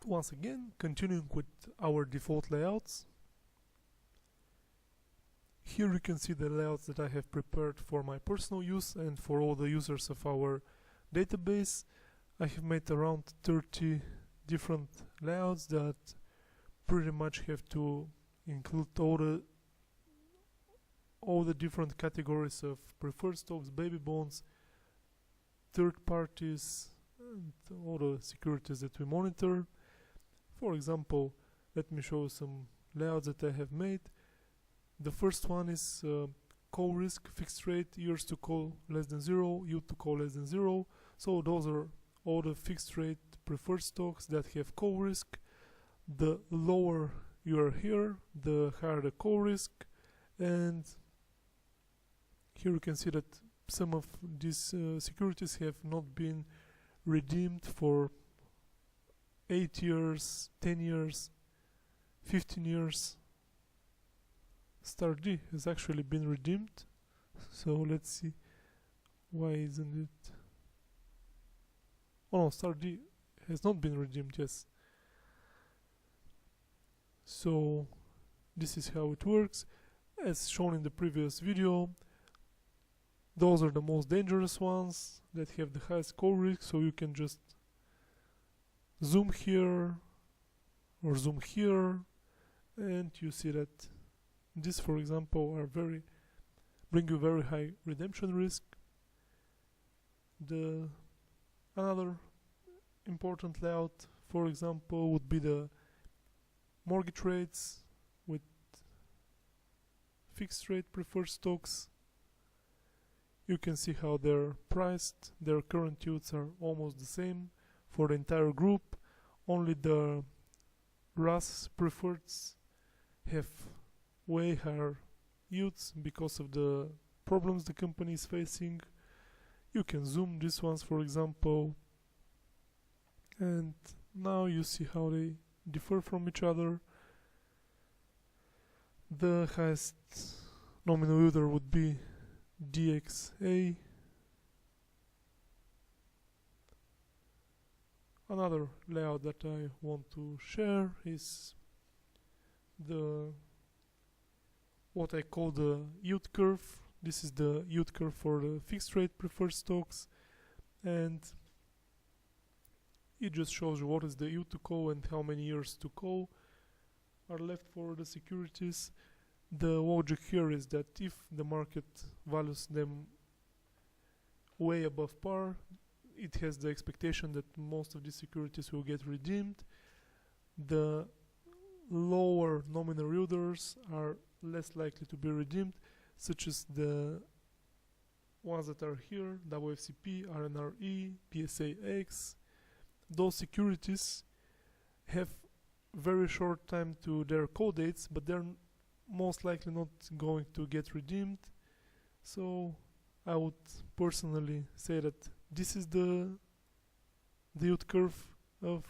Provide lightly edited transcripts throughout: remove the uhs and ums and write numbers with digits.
Once again, continuing with our default layouts. Here you can see the layouts that I have prepared for my personal use and for all the users of our database. I have made around 30 different layouts that pretty much have to include all the different categories of preferred stocks, baby bonds, third parties, and all the securities that we monitor. For example, let me show some layouts that I have made. The first one is call risk, fixed rate, years to call less than 0, yield to call less than 0. So those are all the fixed rate preferred stocks that have call risk. The lower you are here, the higher the call risk. And here you can see that some of these securities have not been redeemed for 8 years, 10 years, 15 years. Star D has actually been redeemed, so let's see why isn't it. Oh no, Star D has not been redeemed, yes. So this is how it works. As shown in the previous video, those are the most dangerous ones that have the highest call risk, so you can just zoom here or zoom here and you see that these, for example, are bring you very high redemption risk. Another important layout, for example, would be the mortgage rates with fixed rate preferred stocks. You can see how they're priced. Their current yields are almost the same for the entire group. Only the RAS preferreds have way higher yields because of the problems the company is facing. You can zoom these ones, for example, and now you see how they differ from each other. The highest nominal yielder would be DXA. Another layout that I want to share is what I call the yield curve. This is the yield curve for the fixed rate preferred stocks, and it just shows you what is the yield to call and how many years to call are left for the securities. The logic here is that if the market values them way above par, it has the expectation that most of these securities will get redeemed. The lower nominal yielders are less likely to be redeemed, such as the ones that are here, WFCP, RNRE, PSAX. Those securities have very short time to their call dates, but they're most likely not going to get redeemed. So I would personally say that this is the yield curve of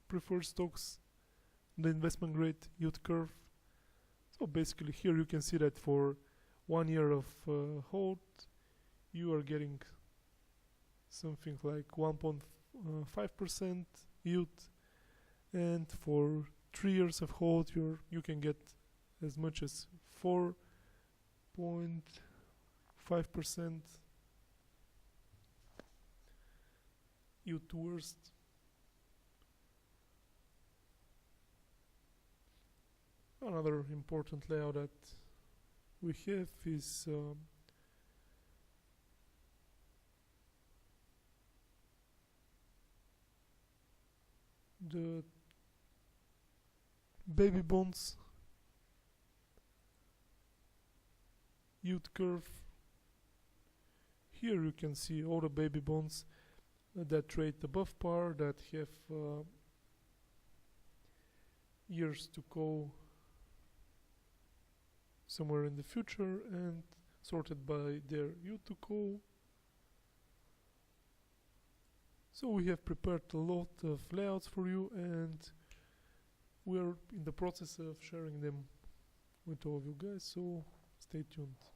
preferred stocks, the investment grade yield curve. So basically here you can see that for 1 year of hold you are getting something like 1.5% yield, and for 3 years of hold you can get as much as 4.5% yield to worst. Another important layout that we have is the baby bonds yield curve. Here you can see all the baby bonds that trade above par, that have years to call somewhere in the future, and sorted by their yield to call. So we have prepared a lot of layouts for you, and we are in the process of sharing them with all of you guys, so stay tuned.